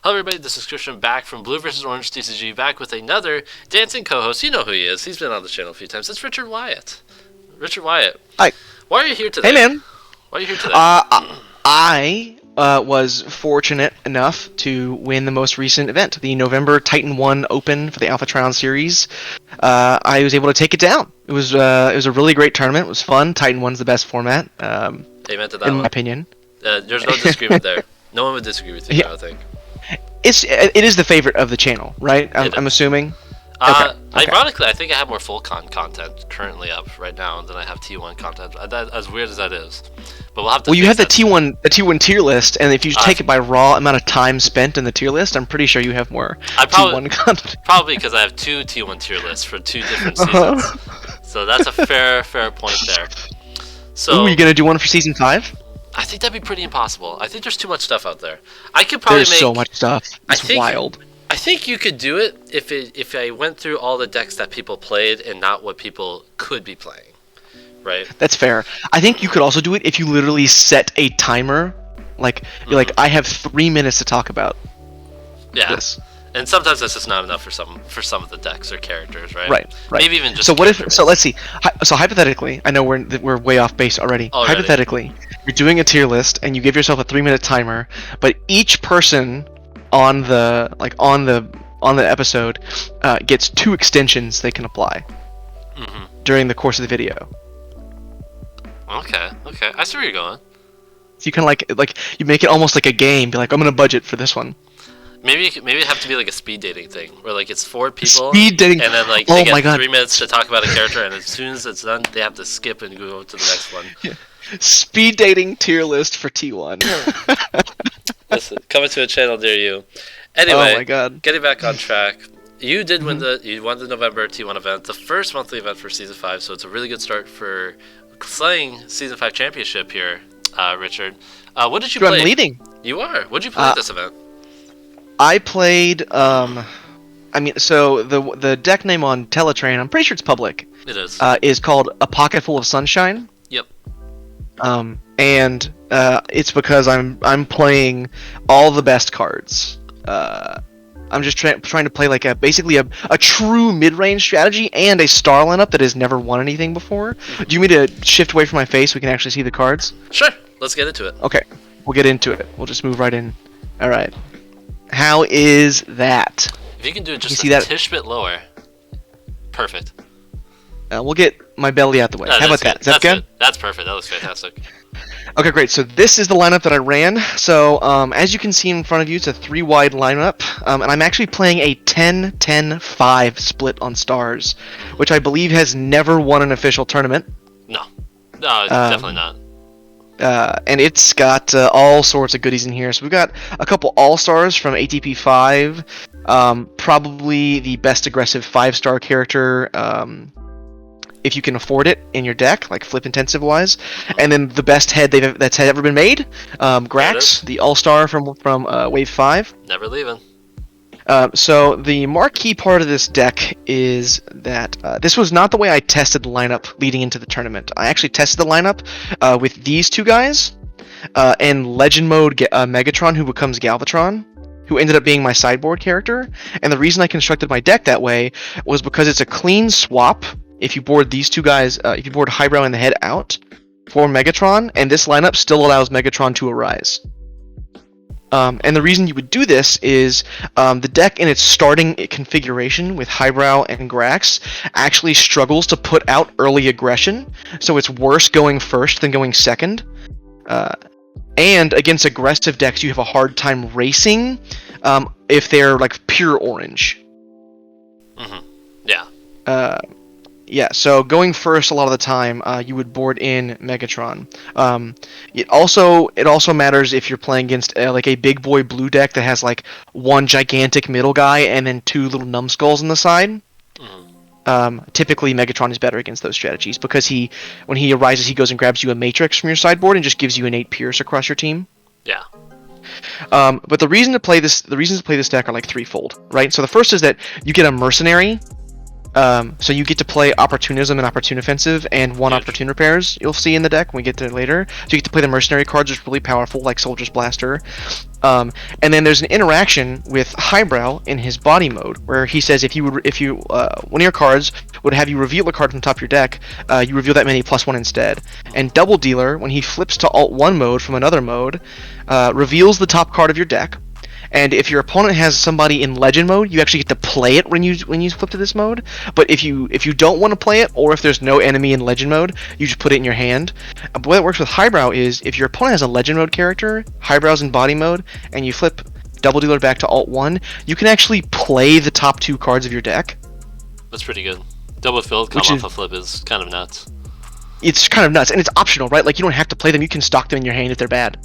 Hello everybody, this is Christian back from Blue vs. Orange TCG, back with another dancing co-host. You know who he is. He's been on the channel a few times. It's Richard Wyatt. Richard Wyatt. Hi. Why are you here today? Hey, man. Why are you here today? I was fortunate enough to win the most recent event, the November T1 Open for the Alphatron series. I was able to take it down. It was a really great tournament. It was fun. T1's the best format. Amen to that in one. my opinion. There's no disagreement there. No one would disagree with you, I don't think. It is the favorite of the channel, right? I'm assuming. Okay. Ironically, I think I have more full content currently up right now than I have T1 content. As weird as that is, but we'll have to. Well, you have the T1 tier list, and if you take it by raw amount of time spent in the tier list, I'm pretty sure you have more T1 content. Probably because I have two T1 tier lists for two different seasons. So that's a fair point there. So, ooh, you gonna do one for season 5? I think that'd be pretty impossible. I think there's too much stuff out there. I could probably There's so much stuff. It's wild. I think you could do it if I went through all the decks that people played and not what people could be playing, right? That's fair. I think you could also do it if you literally set a timer, like you're like, I have 3 minutes to talk about this. And sometimes that's just not enough for some of the decks or characters, right? Right. Maybe even just. So what if? So let's see. So hypothetically, I know we're way off base already. Hypothetically, you're doing a tier list and you give yourself a 3-minute timer, but each person on the episode gets 2 extensions they can apply during the course of the video. Okay, I see where you're going. So you kind of like you make it almost like a game. Be like, I'm gonna budget for this one. Maybe it have to be like a speed dating thing, where like it's 4 people, speed dating, and then like they get 3 minutes to talk about a character, and as soon as it's done, they have to skip and go to the next one. Yeah. Speed dating tier list for T1. Listen, coming to a channel near you. Anyway, oh my God. Getting back on track. You did win the November T1 event, the first monthly event for Season 5, so it's a really good start for slaying Season 5 championship here, Richard. What did you play? I'm leading. You are. What did you play at this event? I played, so the deck name on Teletraan, I'm pretty sure it's public. It is called A Pocket Full of Sunshine. Yep. And it's because I'm playing all the best cards. I'm just trying to play like basically a true mid-range strategy and a star lineup that has never won anything before. Do you want me to shift away from my face so we can actually see the cards? Sure. Let's get into it. Okay. We'll get into it. We'll just move right in. All right. How is that? If you can do it just a tish bit lower, perfect. We'll get my belly out the way. How about that? Is that good? That's perfect. That looks fantastic. Okay, great. So this is the lineup that I ran. So as you can see in front of you, it's a 3-wide lineup, and I'm actually playing a 10-10-5 split on stars, which I believe has never won an official tournament. No, definitely not. And it's got all sorts of goodies in here. So we've got a couple all-stars from ATP-5, probably the best aggressive 5-star character, if you can afford it in your deck, like flip intensive wise, and then the best head that's ever been made, Grax, the all-star from Wave 5. Never leaving. So the marquee part of this deck is that this was not the way I tested the lineup leading into the tournament. I actually tested the lineup with these 2 guys, and Legend Mode Megatron, who becomes Galvatron, who ended up being my sideboard character. And the reason I constructed my deck that way was because it's a clean swap if you board these 2 guys, if you board Highbrow and the head out for Megatron, and this lineup still allows Megatron to arise. And the reason you would do this is the deck in its starting configuration with Highbrow and Grax actually struggles to put out early aggression, so it's worse going first than going second. And against aggressive decks, you have a hard time racing if they're like pure orange. Yeah. Yeah, so going first a lot of the time, you would board in Megatron. It also matters if you're playing against like a big boy blue deck that has like 1 gigantic middle guy and then 2 little numbskulls on the side. Typically, Megatron is better against those strategies because when he arises, he goes and grabs you a Matrix from your sideboard and just gives you an 8 Pierce across your team. Yeah. But the reasons to play this deck are like threefold, right? So the first is that you get a mercenary So you get to play Opportunism and Opportune Offensive and one Huge. Opportune Repairs you'll see in the deck when we get to it later. So you get to play the Mercenary cards, which is really powerful, like Soldier's Blaster. And then there's an interaction with Highbrow in his body mode, where he says if one of your cards would have you reveal a card from the top of your deck, you reveal that many +1 instead. And Double Dealer, when he flips to Alt 1 mode from another mode, reveals the top card of your deck. And if your opponent has somebody in Legend mode, you actually get to play it when you flip to this mode. But if you don't want to play it, or if there's no enemy in Legend mode, you just put it in your hand. The way it works with Highbrow is if your opponent has a Legend mode character, Highbrow's in body mode, and you flip Double Dealer back to Alt 1, you can actually play the top 2 cards of your deck. That's pretty good. Double filled come off a flip is kind of nuts. It's kind of nuts, and it's optional, right? Like, you don't have to play them, you can stock them in your hand if they're bad.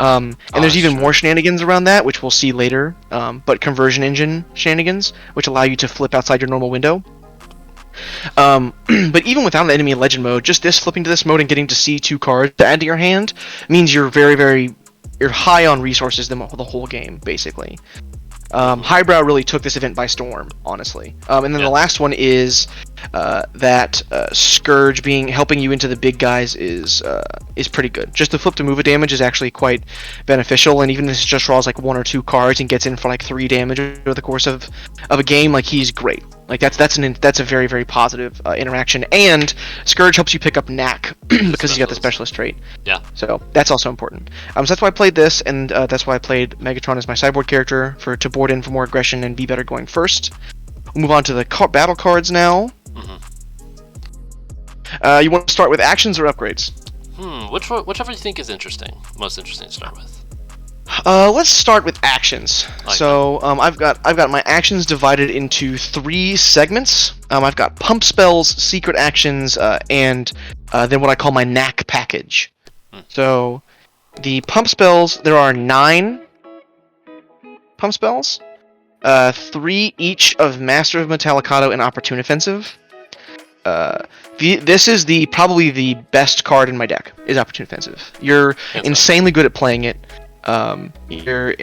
And there's even more shenanigans around that, which we'll see later, but conversion engine shenanigans, which allow you to flip outside your normal window. But even without an enemy in Legend mode, just this flipping to this mode and getting to see 2 cards to add to your hand means you're you're high on resources the whole game, basically. Highbrow really took this event by storm, honestly. And then the last one is that Scourge helping you into the big guys is pretty good. Just the flip to move a damage is actually quite beneficial, and even if it just draws like 1 or 2 cards and gets in for like 3 damage over the course of a game, like he's great. Like that's a very, very positive interaction. And Scourge helps you pick up Knack because he's got the specialist trait. Yeah. So that's also important. So that's why I played this, and that's why I played Megatron as my sideboard character to board in for more aggression and be better going first. We'll move on to the battle cards now. You want to start with actions or upgrades? Whichever you think is most interesting to start with. Let's start with actions. I've got my actions divided into 3 segments. I've got pump spells, secret actions, and then what I call my knack package. So the pump spells, there are 9 pump spells, 3 each of Master of Metallicato and Opportune Offensive. This is probably the best card in my deck, is Opportune Offensive. You're insanely good at playing it. Your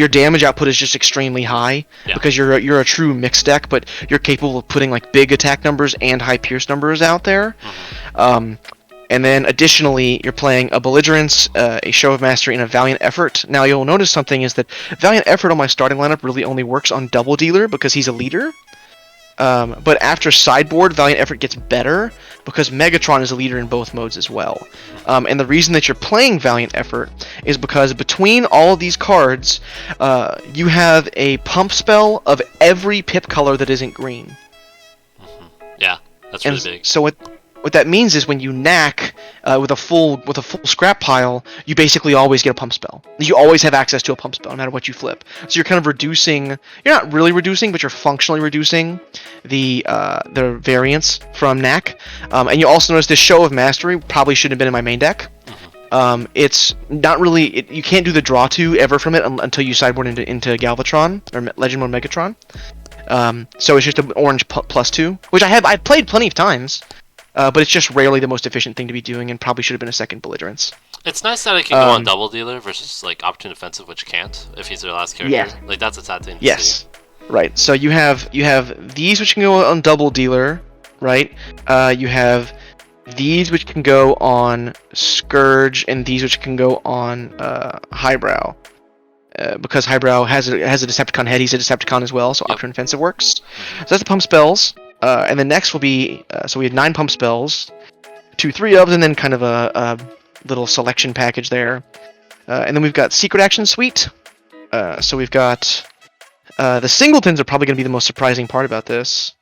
damage output is just extremely high because you're a true mixed deck, but you're capable of putting like big attack numbers and high pierce numbers out there. And then additionally, you're playing a Belligerence, a Show of Mastery, and a Valiant Effort. Now you'll notice something is that Valiant Effort on my starting lineup really only works on Double Dealer because he's a leader. But after Sideboard, Valiant Effort gets better because Megatron is a leader in both modes as well. And the reason that you're playing Valiant Effort is because between all of these cards, you have a pump spell of every pip color that isn't green. Yeah, that's really big. So what that means is when you knack with a full scrap pile, you basically always get a pump spell. You always have access to a pump spell no matter what you flip. So you're kind of reducing. You're not really reducing, but you're functionally reducing the variance from knack. And you also notice this Show of Mastery probably shouldn't have been in my main deck. It's not really. You can't do the draw 2 ever from it until you sideboard into Galvatron or Legend Mode Megatron. So it's just an orange +2, which I've played plenty of times. But it's just rarely the most efficient thing to be doing, and probably should have been a second Belligerence. It's nice that it can go on Double Dealer versus like Opportune Offensive, which can't if he's their last character. Yeah. Like that's a sad thing to see. Right. So you have these which can go on Double Dealer, right? You have these which can go on Scourge, and these which can go on Highbrow. Because Highbrow has a Decepticon head, he's a Decepticon as well, so Opportune Offensive works. So that's the pump spells. And then next will be, so we have 9 pump spells, 2-3 of them, and then kind of a little selection package there. And then we've got Secret Action Suite. So we've got, the singletons are probably going to be the most surprising part about this.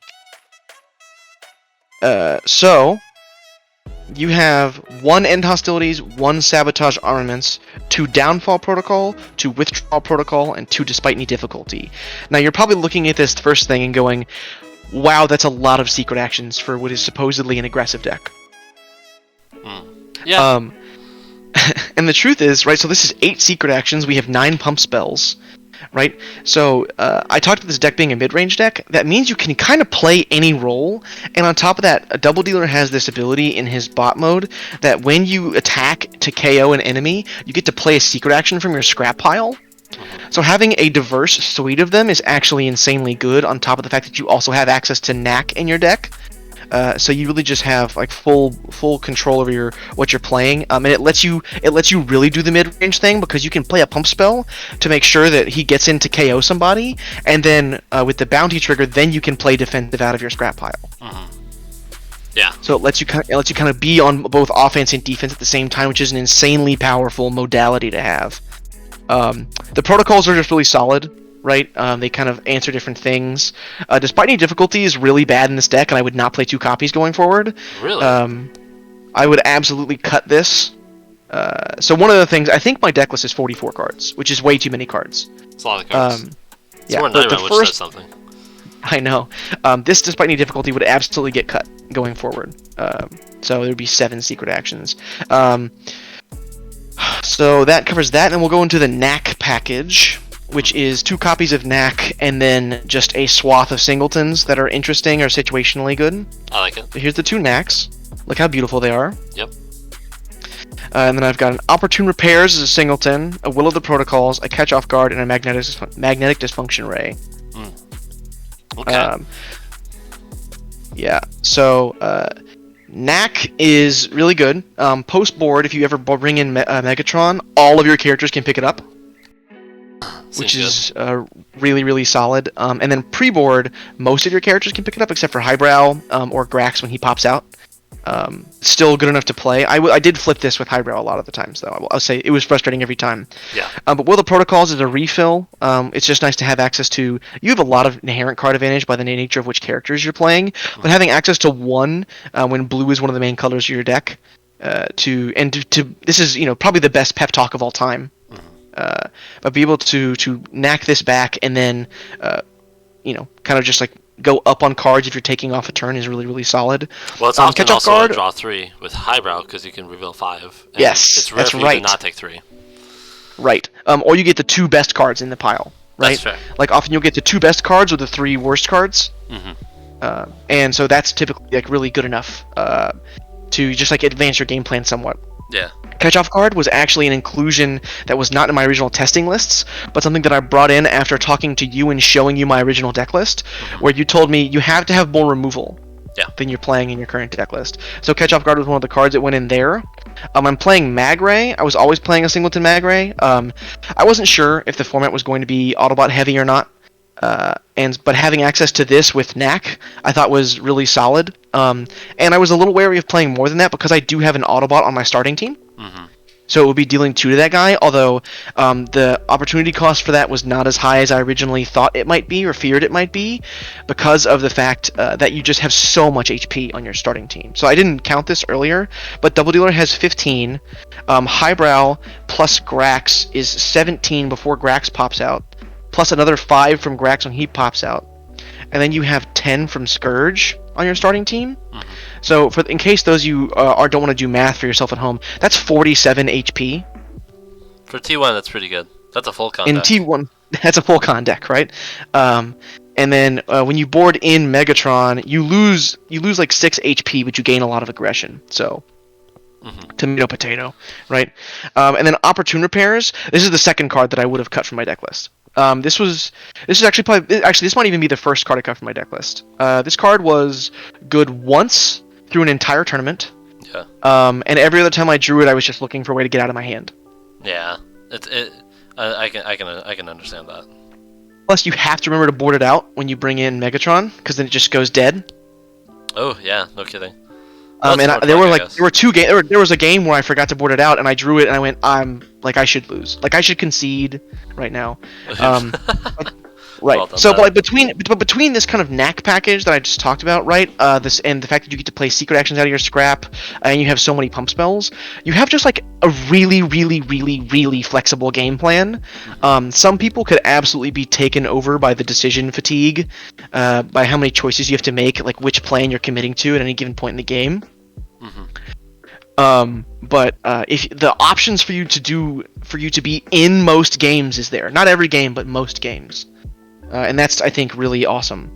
So, you have 1 End Hostilities, 1 Sabotage Armaments, 2 Downfall Protocol, 2 Withdrawal Protocol, and 2 Despite Any Difficulty. Now you're probably looking at this first thing and going, wow, that's a lot of secret actions for what is supposedly an aggressive deck. Yeah. And the truth is, right, so this is 8 secret actions, we have 9 pump spells, right? So, I talked about this deck being a mid-range deck. That means you can kind of play any role, and on top of that, a Double Dealer has this ability in his bot mode that when you attack to KO an enemy, you get to play a secret action from your scrap pile. So having a diverse suite of them is actually insanely good, on top of the fact that you also have access to knack in your deck. So you really just have like full control over what you're playing, and it lets you really do the mid-range thing, because you can play a pump spell to make sure that he gets in to KO somebody, and then with the bounty trigger, then you can play defensive out of your scrap pile. Yeah. So it lets you kind of be on both offense and defense at the same time, which is an insanely powerful modality to have. The protocols are just really solid, right? They kind of answer different things. Despite any difficulty is really bad in this deck, and I would not play 2 copies going forward. Really? I would absolutely cut this. So one of the things, I think my deck list is 44 cards, which is way too many cards. It's a lot of cards. Yeah, more but than the which first, says something. I know. This, despite any difficulty, would absolutely get cut going forward. So there would be 7 secret actions. So that covers that, and we'll go into the knack package, which is 2 copies of knack and then just a swath of singletons that are interesting or situationally good. I like it. So here's the 2 knacks. Look how beautiful they are. Yep. And then I've got an Opportune Repairs as a singleton, a Will of the Protocols, a Catch Off Guard, and a Magnetic Dysfunction Ray. Okay. Yeah, so knack is really good. Post board, if you ever bring in Megatron, all of your characters can pick it up, which is really, really solid. And then pre-board, most of your characters can pick it up except for Highbrow or Grax when he pops out. Still good enough to play. I did flip this with Highbrow a lot of the times, though. I'll say it was frustrating every time. Yeah. But Will of the Protocols is a refill. It's just nice to have access to. You have a lot of inherent card advantage by the nature of which characters you're playing, but having access to one when blue is one of the main colors of your deck, this is probably the best pep talk of all time. But be able to knack this back and then kind of just like go up on cards if you're taking off a turn is really, really solid. Well, it's often also a draw 3 with Highbrow because you can reveal 5. And yes, it's rare that's for you right. to not take 3. Right. Or you get the 2 best cards in the pile. Right. That's fair. Like often you'll get the 2 best cards or the 3 worst cards. And so that's typically like really good enough to just like advance your game plan somewhat. Yeah. Catch Off Guard was actually an inclusion that was not in my original testing lists, but something that I brought in after talking to you and showing you my original deck list, where you told me you have to have more removal than you're playing in your current deck list. So Catch Off Guard was one of the cards that went in there. I'm playing Magray. I was always playing a singleton Magray. I wasn't sure if the format was going to be Autobot heavy or not. But having access to this with knack, I thought was really solid. And I was a little wary of playing more than that because I do have an Autobot on my starting team. So it would be dealing 2 to that guy, although the opportunity cost for that was not as high as I originally thought it might be or feared it might be, because of the fact that you just have so much HP on your starting team. So I didn't count this earlier, but DoubleDealer has 15. Highbrow plus Grax is 17 before Grax pops out, plus another 5 from Grax when he pops out. And then you have 10 from Scourge on your starting team. So in case those of you don't want to do math for yourself at home, that's 47 HP. For T1, that's pretty good. That's a full con In deck. T1, that's a full con deck, right? And then when you board in Megatron, you lose like 6 HP, but you gain a lot of aggression. So tomato potato, right? And then Opportune Repairs. This is the second card that I would have cut from my deck list. This is actually this might even be the first card I cut from my deck list. This card was good once through an entire tournament. Yeah. And every other time I drew it, I was just looking for a way to get out of my hand. Yeah. I can understand that. Plus, you have to remember to board it out when you bring in Megatron, because then it just goes dead. Oh yeah, no kidding. There was a game where I forgot to board it out, and I drew it, and I went, I should lose. Like, I should concede right now. Right. Well done, So, Matt. but between this kind of knack package that I just talked about, right, this and the fact that you get to play secret actions out of your scrap, and you have so many pump spells, you have just like a really, really, really, really flexible game plan. Some people could absolutely be taken over by the decision fatigue, by how many choices you have to make, like which plan you're committing to at any given point in the game. But if the options for you to be in most games is there, not every game, but most games. And that's, I think, really awesome.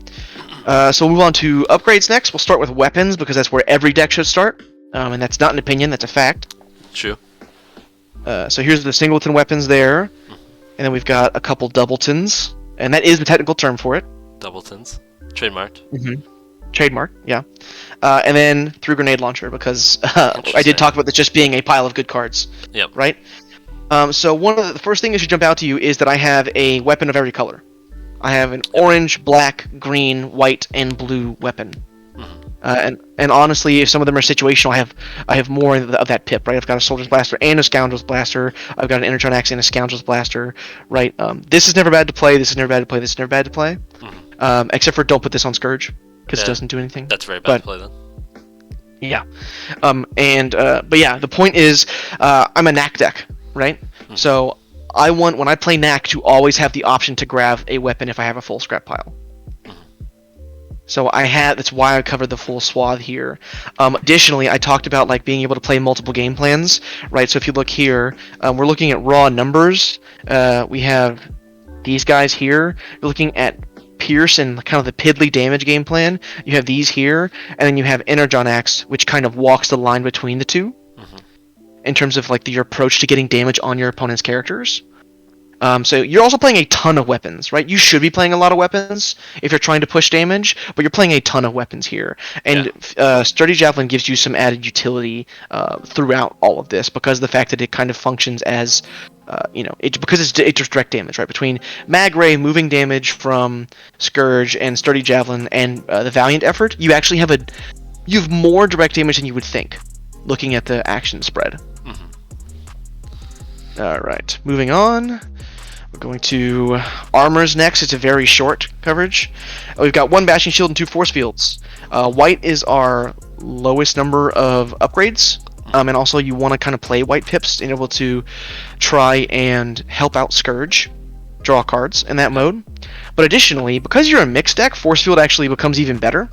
So we'll move on to upgrades next. We'll start with weapons, because that's where every deck should start. And that's not an opinion, that's a fact. True. So here's the singleton weapons there. And then we've got a couple Doubletons, and that is the technical term for it. Doubletons. Trademarked. Trademark, yeah. And then through Grenade Launcher, because I did talk about this just being a pile of good cards. Yep. Right? So one of the first thing that should jump out to you is that I have a weapon of every color. I have an orange, black, green, white, and blue weapon. And honestly, if some of them are situational, I have more of that pip, right? I've got a Soldier's Blaster and a Scoundrel's Blaster. I've got an Energon Axe and a Scoundrel's Blaster, right? This is never bad to play. This is never bad to play. This is never bad to play. Except for don't put this on Scourge, because it doesn't do anything. That's very bad to play then. Yeah. But yeah, the point is, I'm a Knack deck, right? So I want, when I play Knack, to always have the option to grab a weapon if I have a full scrap pile. So that's why I covered the full swath here. Additionally, I talked about like being able to play multiple game plans, right? So if you look here, we're looking at raw numbers. We have these guys here. You're looking at Pierce and kind of the piddly damage game plan. You have these here, and then you have Energon Axe, which kind of walks the line between the two in terms of like your approach to getting damage on your opponent's characters. So you're also playing a ton of weapons, right? You should be playing a lot of weapons if you're trying to push damage, but you're playing a ton of weapons here. And Sturdy Javelin gives you some added utility throughout all of this because of the fact that it kind of functions as, because it's direct damage, right? Between Magray moving damage from Scourge and Sturdy Javelin and the Valiant effort, you actually have more direct damage than you would think, looking at the action spread. Alright, moving on. We're going to Armors next. It's a very short coverage. We've got 1 Bashing Shield and 2 Force Fields. White is our lowest number of upgrades. And also you want to kind of play white pips and able to try and help out Scourge, draw cards in that mode. But additionally, because you're a mixed deck, Force Field actually becomes even better.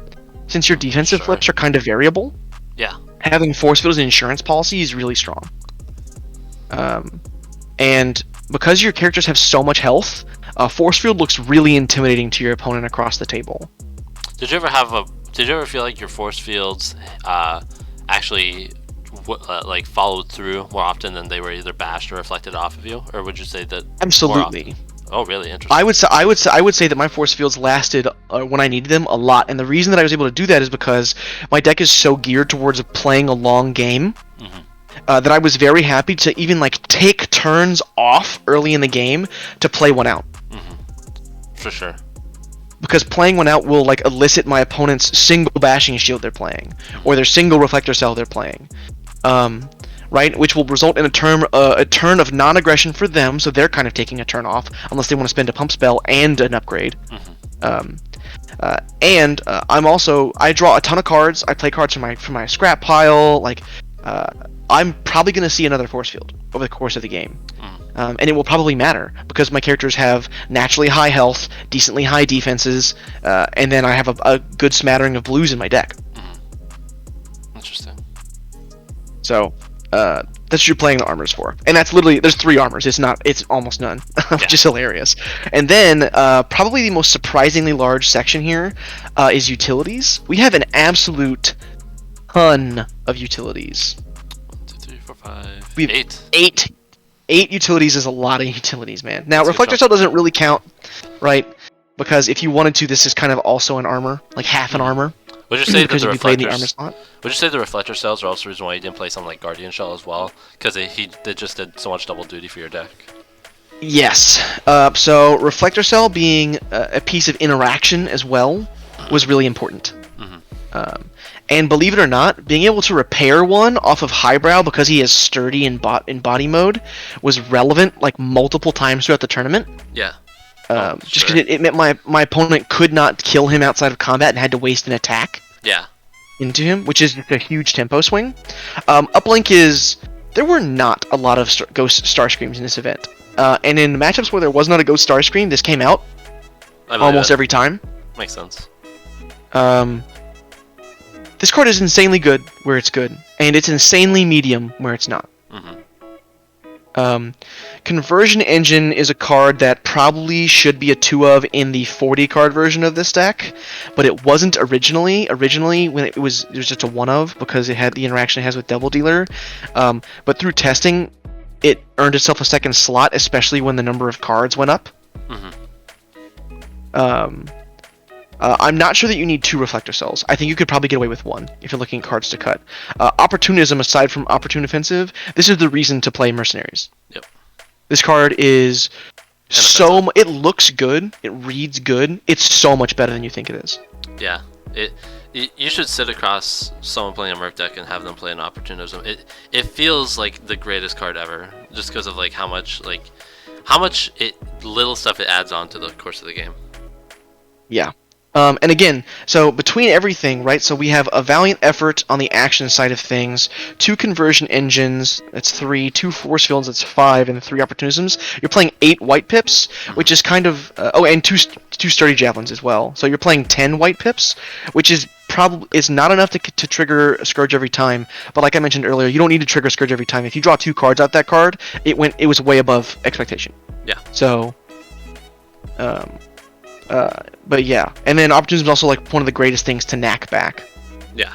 Since your defensive flips are kind of variable. Yeah. Having Force Field as an insurance policy is really strong. And because your characters have so much health, Force Field looks really intimidating to your opponent across the table. Did you ever feel like your Force Fields actually followed through more often than they were either bashed or reflected off of you, or would you say that? Absolutely. Oh, really? Interesting. I would say that my Force Fields lasted when I needed them a lot, and the reason that I was able to do that is because my deck is so geared towards playing a long game. That I was very happy to even take turns off early in the game to play one out. For sure. Because playing one out will elicit my opponent's single Bashing Shield they're playing, or their single Reflector Cell they're playing, right? Which will result in a turn of non-aggression for them, so they're kind of taking a turn off unless they want to spend a pump spell and an upgrade. I draw a ton of cards. I play cards from my scrap pile. I'm probably going to see another Force Field over the course of the game. And it will probably matter, because my characters have naturally high health, decently high defenses, and then I have a good smattering of blues in my deck. Interesting. So, that's what you're playing the armors for. And that's literally, there's 3 armors, it's almost none, which is hilarious. And then, probably the most surprisingly large section here is utilities. We have an absolute ton of utilities. 5, we have 8. 8 utilities is a lot of utilities, man. Now, Reflector Cell doesn't really count, right? Because if you wanted to, this is kind of also an armor, half an armor. Would you say that Would you say the Reflector Cells are also the reason why you didn't play something like Guardian Shell as well? Because they just did so much double duty for your deck. Yes. So Reflector Cell being a piece of interaction as well was really important. And believe it or not, being able to repair one off of Highbrow because he is sturdy in body mode was relevant multiple times throughout the tournament. Yeah. Just because it meant my opponent could not kill him outside of combat and had to waste an attack. Yeah. Into him, which is a huge tempo swing. Uplink is... There were not a lot of Ghost Starscreams in this event. And in matchups where there was not a Ghost Starscream, this came out almost every time. Makes sense. This card is insanely good where it's good, and it's insanely medium where it's not. Conversion Engine is a card that probably should be a 2 of in the 40 card version of this deck, but it wasn't originally. Originally, when it was just a 1 of because it had the interaction it has with DoubleDealer. But through testing, it earned itself a second slot, especially when the number of cards went up. I'm not sure that you need 2 Reflector Cells. I think you could probably get away with 1 if you're looking at cards to cut. Opportunism, aside from Opportune Offensive, this is the reason to play Mercenaries. Yep. This card is it looks good, it reads good, it's so much better than you think it is. Yeah. You should sit across someone playing a Merc deck and have them play an Opportunism. It feels like the greatest card ever, just because of like how much little stuff it adds on to the course of the game. Yeah. And again, so between everything, right, so we have a Valiant Effort on the action side of things, 2 Conversion Engines, that's 3, 2 Force Fields, that's 5, and 3 Opportunisms. You're playing 8 White Pips, which is kind of... and 2 Sturdy Javelins as well. So you're playing 10 White Pips, which is probably is not enough to trigger a Scourge every time, but like I mentioned earlier, you don't need to trigger Scourge every time. If you draw 2 cards out that card, it was way above expectation. Yeah. So... but yeah, and then Opportunism is also like one of the greatest things to knack back. Yeah,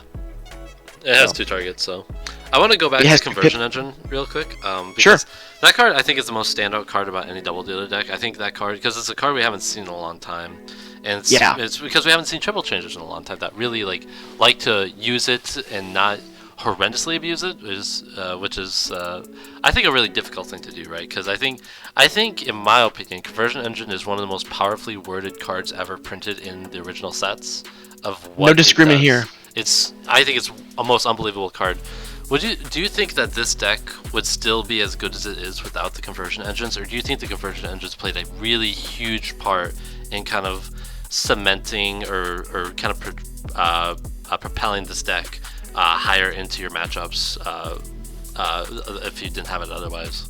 it has 2 targets, so I want to go back to Conversion Engine real quick. Because that card I think is the most standout card about any Double Dealer deck. I think that card, because it's a card we haven't seen in a long time, and it's because we haven't seen Triple Changers in a long time that really like to use it and not horrendously abuse it, which is I think a really difficult thing to do, right? Because I think in my opinion, Conversion Engine is one of the most powerfully worded cards ever printed in the original sets. Of what no disagreement here. I think it's a most unbelievable card. Do you think that this deck would still be as good as it is without the Conversion Engines, or do you think the Conversion Engines played a really huge part in kind of cementing or kind of propelling this deck higher into your matchups if you didn't have it otherwise?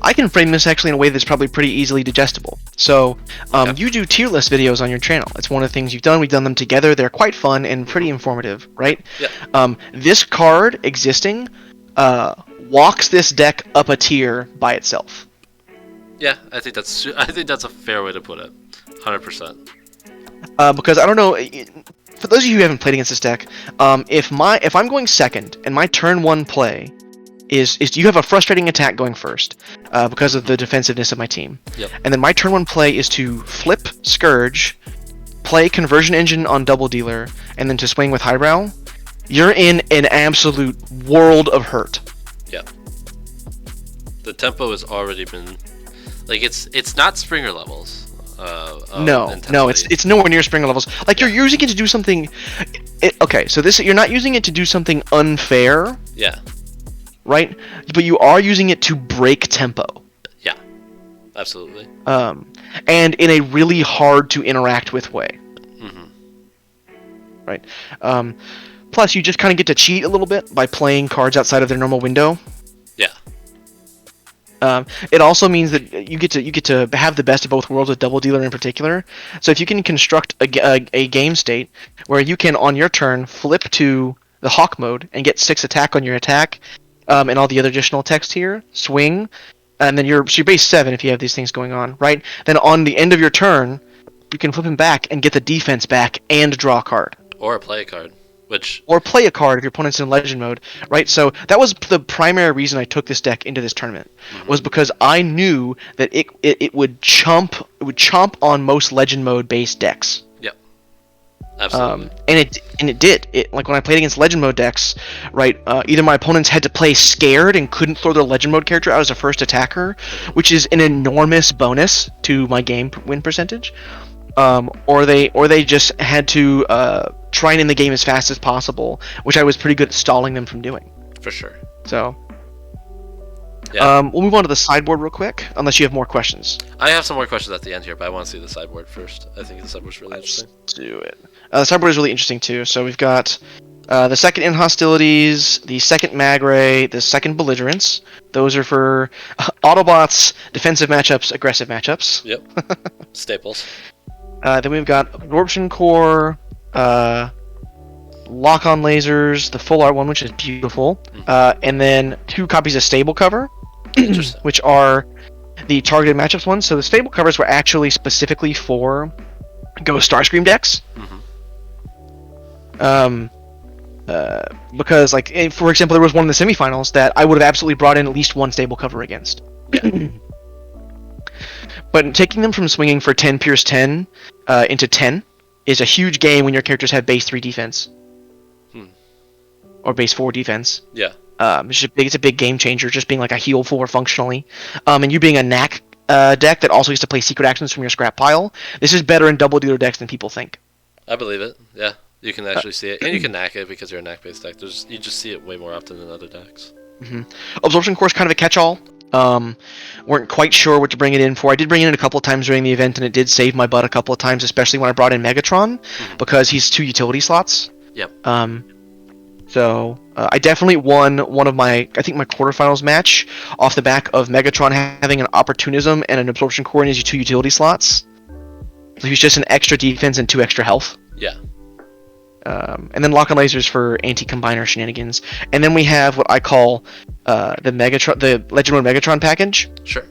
I can frame this actually in a way that's probably pretty easily digestible. So, you do tier list videos on your channel. It's one of the things you've done. We've done them together. They're quite fun and pretty informative, right? Yeah. This card existing walks this deck up a tier by itself. Yeah, I think that's a fair way to put it. 100%. Because I don't know. For those of you who haven't played against this deck, if I'm going second and my turn 1 play is you have a frustrating attack going first because of the defensiveness of my team. Yep. And then my turn 1 play is to flip Scourge, play Conversion Engine on Double Dealer, and then to swing with Highbrow. You're in an absolute world of hurt. Yeah. The tempo has already been it's not Springer levels. No, it's nowhere near Springer levels. Like you're using it to do something. Okay, so you're not using it to do something unfair. Yeah. Right, but you are using it to break tempo. Yeah, absolutely. And in a really hard to interact with way. Mm-hmm. Right. Plus, you just kind of get to cheat a little bit by playing cards outside of their normal window. Yeah. It also means that you get to have the best of both worlds with Double Dealer in particular. So if you can construct a game state where you can on your turn flip to the Hawk mode and get 6 attack on your attack, and all the other additional text here, swing, and then your base 7 if you have these things going on, right? Then on the end of your turn, you can flip him back and get the defense back and draw a card. Or play a card. Or play a card if your opponent's in Legend mode, right? So that was the primary reason I took this deck into this tournament, was because I knew that it would chomp on most Legend mode based decks. Yep. Absolutely. And it did. Like when I played against Legend mode decks, right? Either my opponents had to play scared and couldn't throw their Legend mode character out as a first attacker, which is an enormous bonus to my game win percentage, or they just had to try and end the game as fast as possible, which I was pretty good at stalling them from doing. For sure. So. Yeah. We'll move on to the sideboard real quick, unless you have more questions. I have some more questions at the end here, but I want to see the sideboard first. I think the sideboard's really interesting. Let's do it. The sideboard is really interesting too. So we've got the second in hostilities, the second Magray, the second belligerence. Those are for Autobots, defensive matchups, aggressive matchups. Yep. Staples. Then we've got absorption core, lock-on lasers, the full art one, which is beautiful, and then 2 copies of stable cover, which are the targeted matchups ones. So the stable covers were actually specifically for Ghost Starscream decks. Because, like, for example, there was one in the semifinals that I would have absolutely brought in at least one stable cover against. Yeah. But taking them from swinging for 10 Pierce 10 into 10 is a huge gain when your characters have base 3 defense. Or base 4 defense. Yeah. It's a big game changer, just being like a heal 4 functionally. And you being a knack deck that also gets to play secret actions from your scrap pile. This is better in double dealer decks than people think. I believe it, yeah. You can actually see it, and you can knack it because you're a knack-based deck. You just see it way more often than other decks. Absorption Core is kind of a catch-all. Weren't quite sure what to bring it in for. I did bring it in a couple of times during the event, and it did save my butt a couple of times, especially when I brought in Megatron, because he's 2 utility slots. Yep. So I definitely won one of my quarterfinals match off the back of Megatron having an Opportunism and an Absorption Core in his 2 utility slots. So he's just an extra defense and 2 extra health. Yeah. And then Lock on Lasers for anti-combiner shenanigans. And then we have what I call the Legend Mode Megatron package. Sure.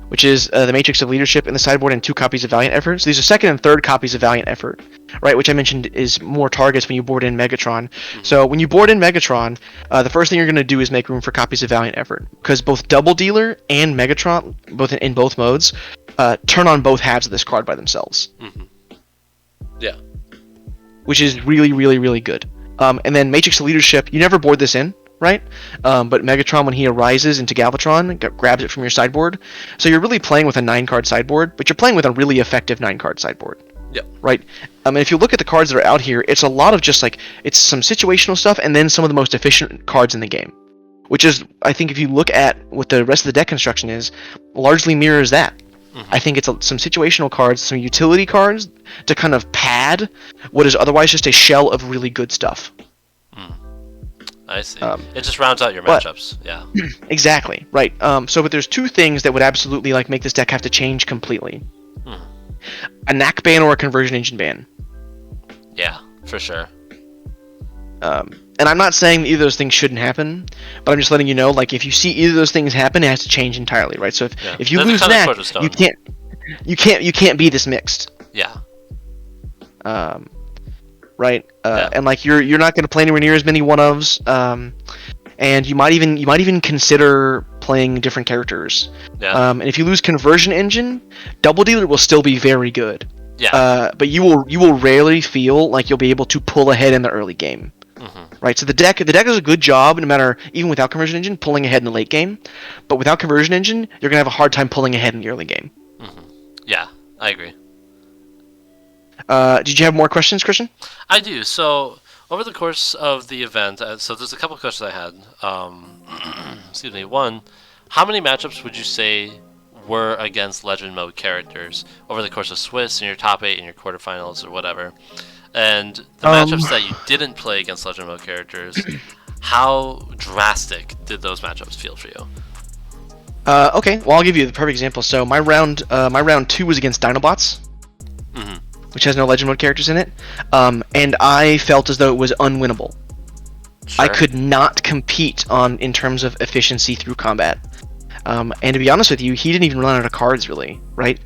Which is the Matrix of Leadership in the sideboard and 2 copies of Valiant Effort. So these are second and third copies of Valiant Effort, right? Which I mentioned is more targets when you board in Megatron. So when you board in Megatron, the first thing you're going to do is make room for copies of Valiant Effort, because both Double Dealer and Megatron, in both modes, turn on both halves of this card by themselves. Yeah. Which is really, really, really good. And then Matrix of Leadership, you never board this in, right? But Megatron, when he arises into Galvatron, grabs it from your sideboard. So you're really playing with a 9-card sideboard, but you're playing with a really effective 9-card sideboard. Yep. Right? And if you look at the cards that are out here, it's a lot of just it's some situational stuff and then some of the most efficient cards in the game. Which is, I think if you look at what the rest of the deck construction is, largely mirrors that. I think it's some situational cards, some utility cards to kind of pad what is otherwise just a shell of really good stuff. I see. It just rounds out your matchups. Yeah. Exactly. Right. But there's 2 things that would absolutely make this deck have to change completely. A knack ban or a conversion engine ban. Yeah, for sure. And I'm not saying that either of those things shouldn't happen, but I'm just letting you know, if you see either of those things happen, it has to change entirely, right? So if you lose knack, you can't be this mixed. Yeah. Right. And you're not going to play anywhere near as many one-ofs. And you might even consider playing different characters. Yeah. And if you lose conversion engine, Double Dealer will still be very good. Yeah. But you will rarely feel like you'll be able to pull ahead in the early game. Right, so the deck does a good job, no matter, even without conversion engine, pulling ahead in the late game. But without conversion engine, you're gonna have a hard time pulling ahead in the early game. Yeah, I agree. Did you have more questions, Christian? I do. So over the course of the event, so there's a couple of questions I had. Excuse me. One, how many matchups would you say were against Legend Mode characters over the course of Swiss in your top 8 in your quarterfinals or whatever? And the matchups that you didn't play against Legend Mode characters, how drastic did those matchups feel for you? Okay, well I'll give you the perfect example. So my round 2 was against Dinobots, which has no Legend Mode characters in it, and I felt as though it was unwinnable. Sure. I could not compete in terms of efficiency through combat. And to be honest with you, he didn't even run out of cards really, right?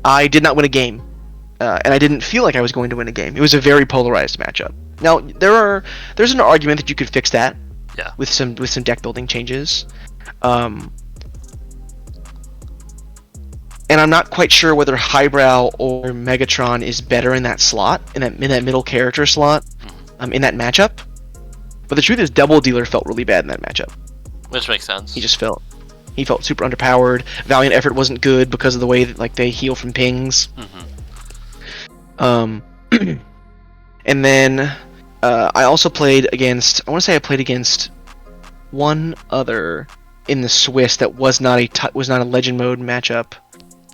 I did not win a game. And I didn't feel like I was going to win a game. It was a very polarized matchup. Now there's an argument that you could fix that, with some deck building changes, and I'm not quite sure whether Highbrow or Megatron is better in that slot, in that middle character slot, in that matchup. But the truth is, Double Dealer felt really bad in that matchup. Which makes sense. He felt super underpowered. Valiant Effort wasn't good because of the way that they heal from pings. And then I also played against, I want to say I played against one other in the Swiss that was not a Legend Mode matchup.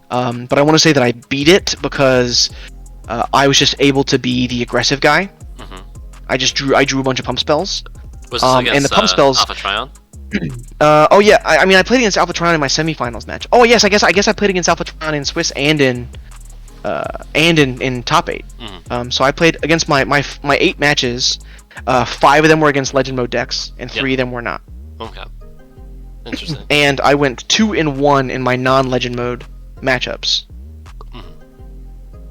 But I want to say that I beat it because I was just able to be the aggressive guy. I drew a bunch of pump spells. Was this against and the pump spells, Alpha Trion? Oh yeah, I mean I played against Alpha Trion in my semifinals match. Oh yes, I guess I played against Alpha Trion in Swiss and in top 8. So I played against my 8 matches. 5 of them were against Legend Mode decks, and 3 of them were not. Okay. Interesting. And I went 2-1 in my non-Legend Mode matchups.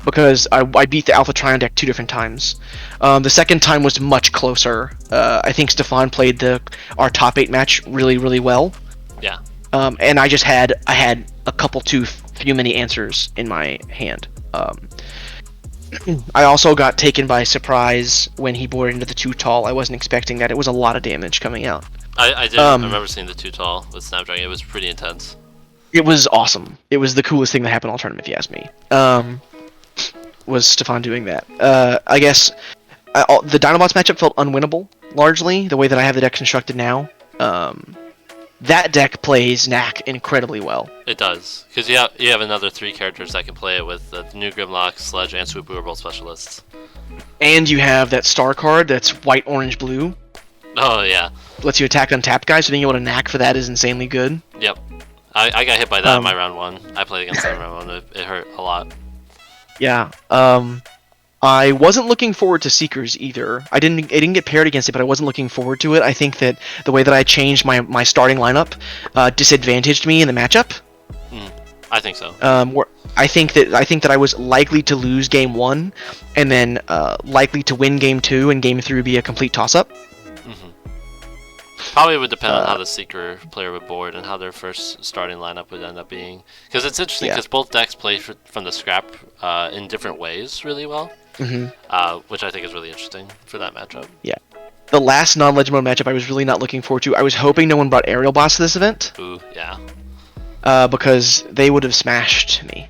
because I beat the Alpha Trion deck 2 different times. The second time was much closer. I think Stefan played our top 8 match really, really well. Yeah. And I had a couple too few many answers in my hand. I also got taken by surprise when he boarded into the 2 tall. I wasn't expecting that. It was a lot of damage coming out. I did. I remember seeing the 2 tall with Snapdragon. It was pretty intense. It was awesome. It was the coolest thing that happened all tournament, if you ask me. Was Stefan doing that? I guess the Dinobots matchup felt unwinnable, largely, the way that I have the deck constructed now. That deck plays Knack incredibly well. It does, because you have another 3 characters that can play it with the new Grimlock, Sledge, and Swoop, who are both specialists. And you have that star card that's white, orange, blue. Oh, yeah. Lets you attack untapped guys, so being able to Knack for that is insanely good. Yep. I got hit by that in my round 1. I played against that in round 1. It hurt a lot. Yeah. I wasn't looking forward to Seekers either. It didn't get paired against it, but I wasn't looking forward to it. I think that the way that I changed my starting lineup disadvantaged me in the matchup. I think so. I think that I was likely to lose game 1, and then likely to win game 2, and game 3 would be a complete toss-up. Probably would depend on how the Seeker player would board and how their first starting lineup would end up being. Because it's interesting, because both decks play from the scrap in different ways really well. Which I think is really interesting for that matchup. Yeah. The last non-Legend mode matchup I was really not looking forward to. I was hoping no one brought Aerial Boss to this event. Ooh, yeah. Because they would have smashed me.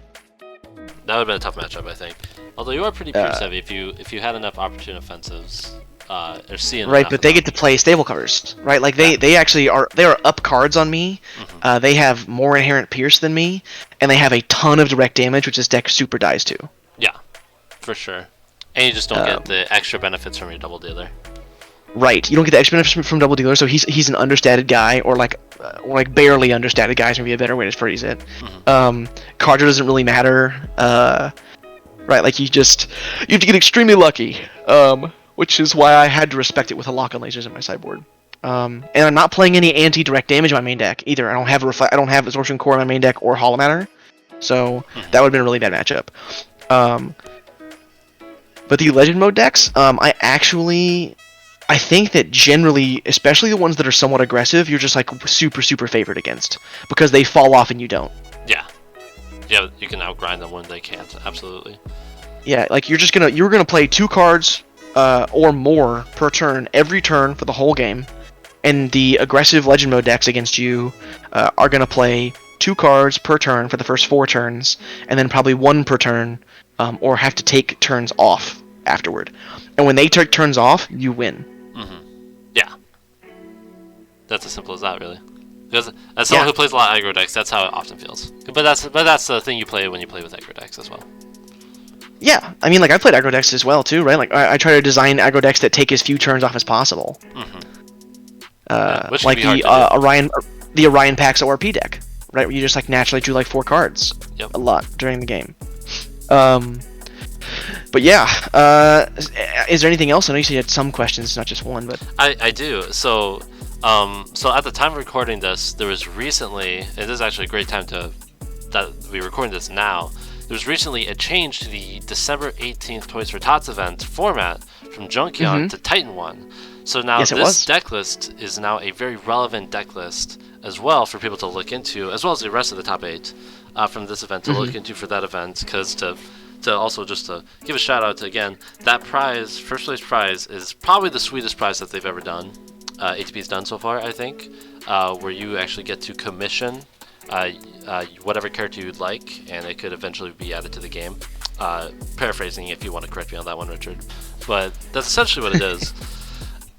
That would have been a tough matchup, I think. Although you are pretty pierce heavy if you had enough opportune offensives. Or seeing right, but they get to play stable covers, right? Like they actually are up cards on me. They have more inherent pierce than me, and they have a ton of direct damage, which this deck super dies to. Yeah, for sure. And you just don't get the extra benefits from your double dealer. Right, you don't get the extra benefits from double dealer, so he's an understated guy, or like barely understated guy is maybe a better way to phrase it. Cardio doesn't really matter. Right, like you have to get extremely lucky. Which is why I had to respect it with a lock on lasers in my sideboard. And I'm not playing any anti-direct damage in my main deck either. I don't have Absorption Core in my main deck or Hollow Matter, so that would have been a really bad matchup. But the Legend mode decks, I think that generally, especially the ones that are somewhat aggressive, you're just like super favored against because they fall off and you don't. Yeah, you can outgrind them when they can't. Absolutely. Yeah, like you're gonna play 2 cards. Or more per turn every turn for the whole game, and the aggressive Legend mode decks against you are going to play 2 cards per turn for the first 4 turns, and then probably 1 per turn, or have to take turns off afterward. And when they take turns off, you win. Yeah, that's as simple as that, really. Because as someone who plays a lot of aggro decks, that's how it often feels. But that's the thing you play when you play with aggro decks as well. Yeah, I mean, like, I played aggro decks as well, too, right? Like, I try to design aggro decks that take as few turns off as possible. Like the Orion Pax ORP deck, right? Where you just, like, naturally drew, like, 4 cards a lot during the game. But yeah, is there anything else? I know you said you had some questions, not just one, but... I do. So at the time of recording this, there was recently, and this is actually a great time that we're recording this now, there was recently a change to the December 18th Toys for Tots event format from Junkion to Titan 1. So now this deck list is now a very relevant deck list as well for people to look into, as well as the rest of the top 8 from this event to look into for that event. Because to also just to give a shout out to, again, that prize, first place prize, is probably the sweetest prize that they've ever done. ATP's done so far, I think, where you actually get to commission whatever character you'd like, and it could eventually be added to the game. Paraphrasing, if you want to correct me on that one, Richard. But that's essentially what it is.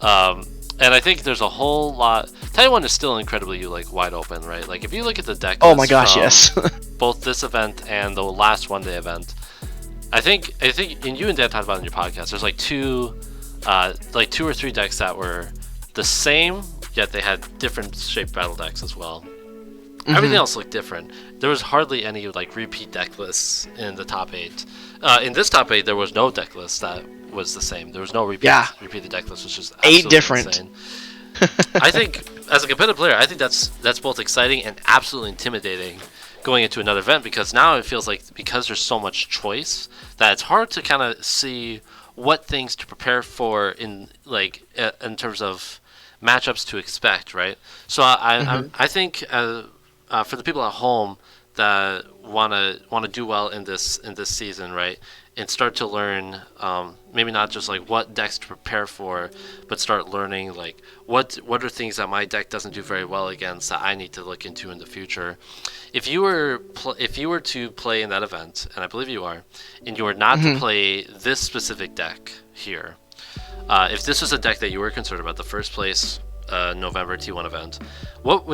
And I think there's a whole lot. Taiwan is still incredibly wide open, right? Like if you look at the deck, oh my gosh, yes. both this event and the last one-day event, I think, and you and Dan talked about it in your podcast. There's like two or three decks that were the same, yet they had different shaped battle decks as well. Everything else looked different. There was hardly any repeat deck lists in the top 8. In this top 8, there was no deck list that was the same. There was no repeat the deck list, which is 8 different. insane. I think as a competitive player, I think that's both exciting and absolutely intimidating going into another event, because now it feels like, because there's so much choice, that it's hard to kind of see what things to prepare for in terms of matchups to expect, right? So I think for the people at home that want to do well in this season, right, and start to learn maybe not just like what decks to prepare for, but start learning like what are things that my deck doesn't do very well against that I need to look into in the future. If you were to play in that event, and I believe you are, and you were not to play this specific deck here, if this was a deck that you were concerned about, the first place November T1 event, what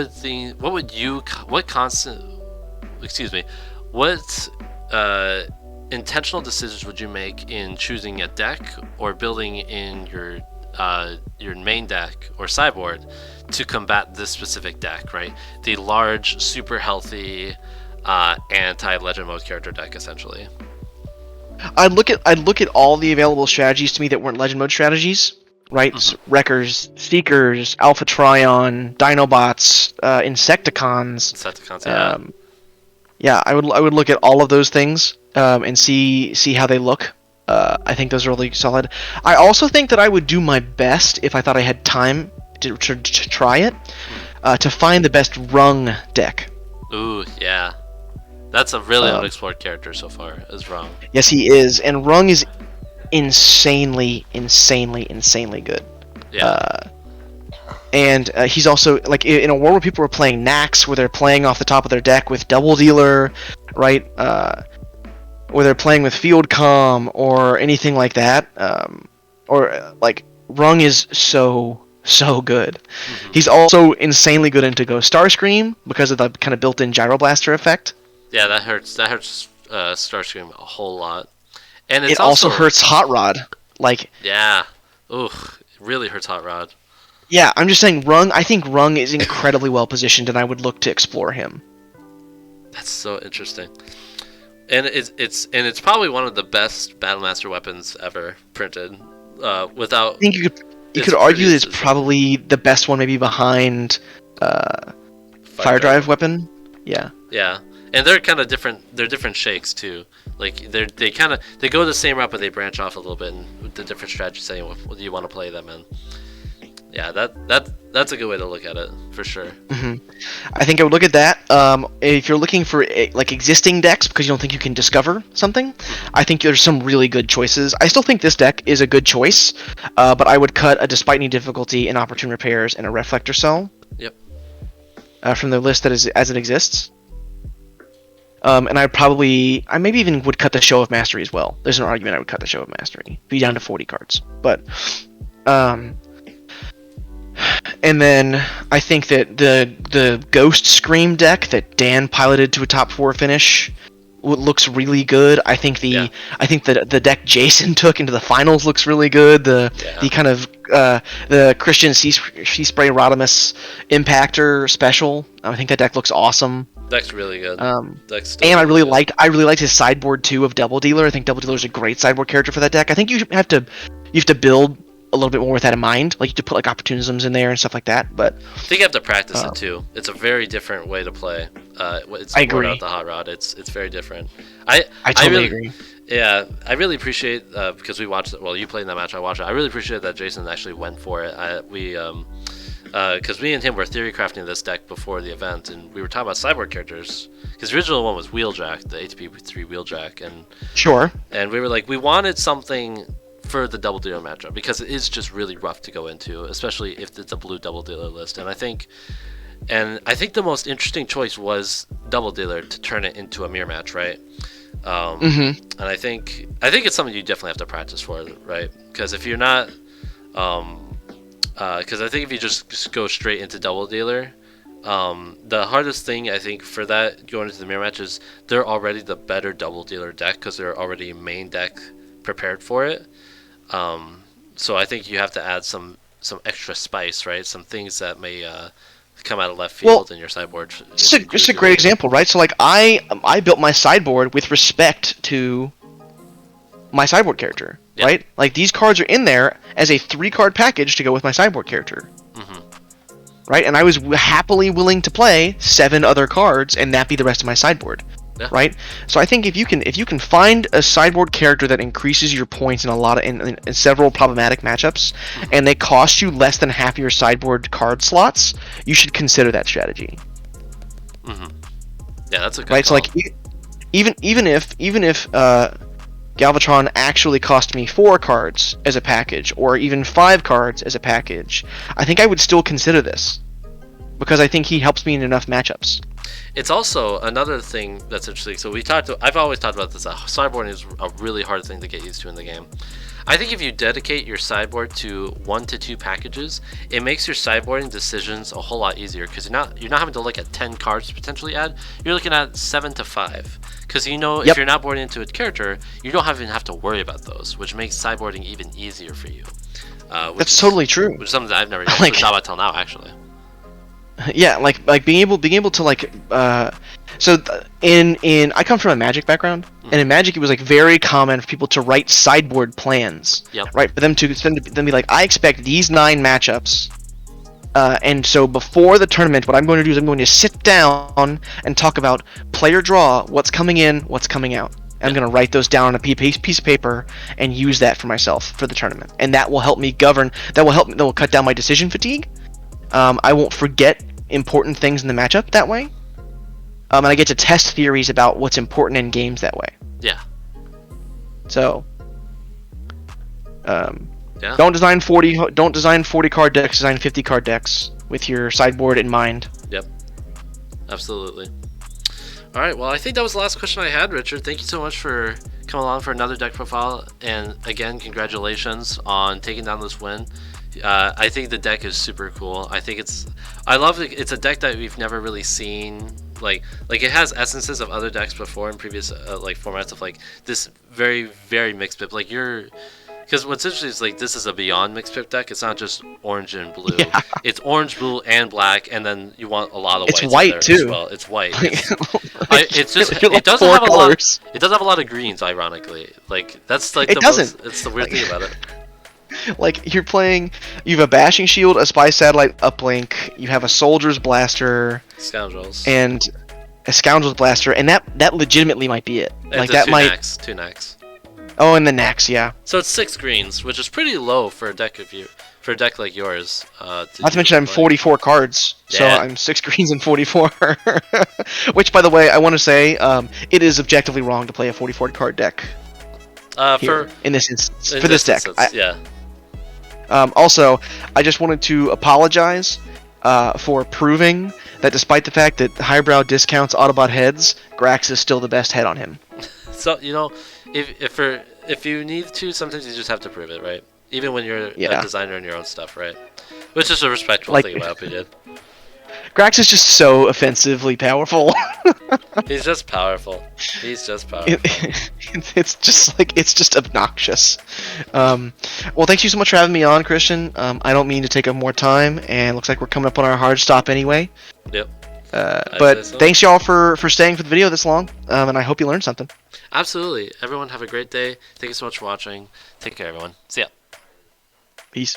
intentional decisions would you make in choosing a deck or building in your main deck or sideboard to combat this specific deck, right? The large, super healthy, anti-legend mode character deck, essentially. I'd look at all the available strategies to me that weren't legend mode strategies, right? Wreckers, Seekers, Alpha Trion, Dinobots, Insecticons. Yeah. Yeah, I would look at all of those things and see how they look. I think those are really solid. I also think that I would do my best, if I thought I had time to try it, to find the best Rung deck. Ooh, yeah. That's a really unexplored character so far, is Rung. Yes, he is, and Rung is insanely good. Yeah. And he's also, like, in a world where people are playing Nax, where they're playing off the top of their deck with DoubleDealer, right? Where they're playing with Field Com or anything like that, Rung is so good. He's also insanely good into Go Starscream because of the kind of built-in Gyroblaster effect. Yeah, that hurts Starscream a whole lot. And it also hurts Hot Rod. Yeah. Ooh, it really hurts Hot Rod. Yeah, I'm just saying I think Rung is incredibly well positioned, and I would look to explore him. That's so interesting. And it's probably one of the best Battlemaster weapons ever printed. Without, I think you could argue that it's probably the best one, maybe behind Fire Drive weapon. Yeah. Yeah, and they're kind of different. They're different shakes too. Like they go the same route, but they branch off a little bit, and with the different strategies saying what you want to play them in. Yeah, that's a good way to look at it for sure. I think I would look at that. If you're looking for existing decks because you don't think you can discover something, I think there's some really good choices. I still think this deck is a good choice, but I would cut a Despite Any Difficulty, an Opportune Repairs, and a Reflector Cell. Yep. From the list that is as it exists. And I maybe even would cut the Show of Mastery as well. There's an argument I would cut the Show of Mastery, be down to 40 cards, but. And then I think that the Ghost Scream deck that Dan piloted to a top 4 finish looks really good. I think the the deck Jason took into the finals looks really good. The kind of the Christian Sea Spray Rodimus Impactor special. I think that deck looks awesome. Deck's really good. And I really liked his sideboard too of DoubleDealer. I think DoubleDealer is a great sideboard character for that deck. I think you have to build a little bit more with that in mind, like you to put like opportunisms in there and stuff like that. But I think you have to practice it too. It's a very different way to play. I agree. Out the Hot Rod. It's very different. I totally agree. Yeah, I really appreciate because we watched it. Well, you played in that match. I watched it. I really appreciate that Jason actually went for it. Because me and him were theory crafting this deck before the event, and we were talking about sideboard characters. Because the original one was Wheeljack, the ATP-3 Wheeljack, and sure. And we were like, we wanted something for the DoubleDealer matchup because it is just really rough to go into, especially if it's a blue DoubleDealer list. And I think the most interesting choice was DoubleDealer to turn it into a mirror match, right? And I think it's something you definitely have to practice for, right? Because if you're not, because I think if you just go straight into DoubleDealer, the hardest thing I think for that going into the mirror match is they're already the better DoubleDealer deck because they're already main deck prepared for it. So I think you have to add some extra spice, right? Some things that may come out of left field in your sideboard. It's a great example, right? So like I built my sideboard with respect to my sideboard character, right? Like these cards are in there as a 3-card package to go with my sideboard character. right? And I was happily willing to play 7 other cards and that be the rest of my sideboard. Yeah. Right, so I think if you can find a sideboard character that increases your points in a lot of in several problematic matchups, and they cost you less than half your sideboard card slots, you should consider that strategy. Yeah, that's a good right. call. So like, even if Galvatron actually cost me 4 cards as a package, or even 5 cards as a package, I think I would still consider this, because I think he helps me in enough matchups. It's also another thing that's interesting. So I've always talked about this. Sideboarding is a really hard thing to get used to in the game. I think if you dedicate your sideboard to 1 to 2 packages, it makes your sideboarding decisions a whole lot easier, because you're not having to look at 10 cards to potentially add. You're looking at 7 to 5, because if you're not boarding into a character, you don't even have to worry about those, which makes sideboarding even easier for you. That's totally true. Which is something that I've never done about till now, actually. Yeah, like being able to like so in I come from a Magic background, and in Magic it was like very common for people to write sideboard plans. Yep. Right, for them to be like, I expect these 9 matchups, and so before the tournament, what I'm going to do is I'm going to sit down and talk about player draw, what's coming in, what's coming out. I'm going to write those down on a piece of paper and use that for myself for the tournament, and that will help me govern. That will cut down my decision fatigue. I won't forget important things in the matchup that way, and I get to test theories about what's important in games that way. Yeah. So, don't design 40 card decks. Design 50 card decks with your sideboard in mind. Yep. Absolutely. All right. Well, I think that was the last question I had, Richard. Thank you so much for coming along for another deck profile, and again, congratulations on taking down this win. I think the deck is super cool. I love it. It's a deck that we've never really seen. Like it has essences of other decks before in previous like formats of like this very, very mixed pip. Like because what's interesting is like this is a beyond mixed pip deck. It's not just orange and blue. Yeah. It's orange, blue, and black, and then you want a lot of whites. It's white there too. As well. It's white. It doesn't have a lot. It doesn't have a lot of greens, ironically. Like that's like it's the weird thing about it. Like you have a Bashing Shield, a Spy Satellite uplink, you have a Soldier's Blaster, Scoundrels, and a Scoundrel's Blaster, and that legitimately might be it. And like that might two Nax. Oh, and the Nax, yeah. So it's 6 greens, which is pretty low for a deck like yours. Not to mention I'm 44 cards, so I'm 6 greens and 44. Which, by the way, I want to say, it is objectively wrong to play a 44 card deck. In this instance, for this deck. Also, I just wanted to apologize for proving that despite the fact that Highbrow discounts Autobot heads, Grax is still the best head on him. So, if you need to, sometimes you just have to prove it, right? Even when you're a designer in your own stuff, right? Which is a respectful thing, in my opinion. Grax is just so offensively powerful. He's just powerful. It's just obnoxious. Well, thank you so much for having me on, Christian. I don't mean to take up more time, and looks like we're coming up on our hard stop anyway. Yep. But thanks y'all for staying for the video this long, and I hope you learned something. Absolutely. Everyone have a great day. Thank you so much for watching. Take care, everyone. See ya. Peace.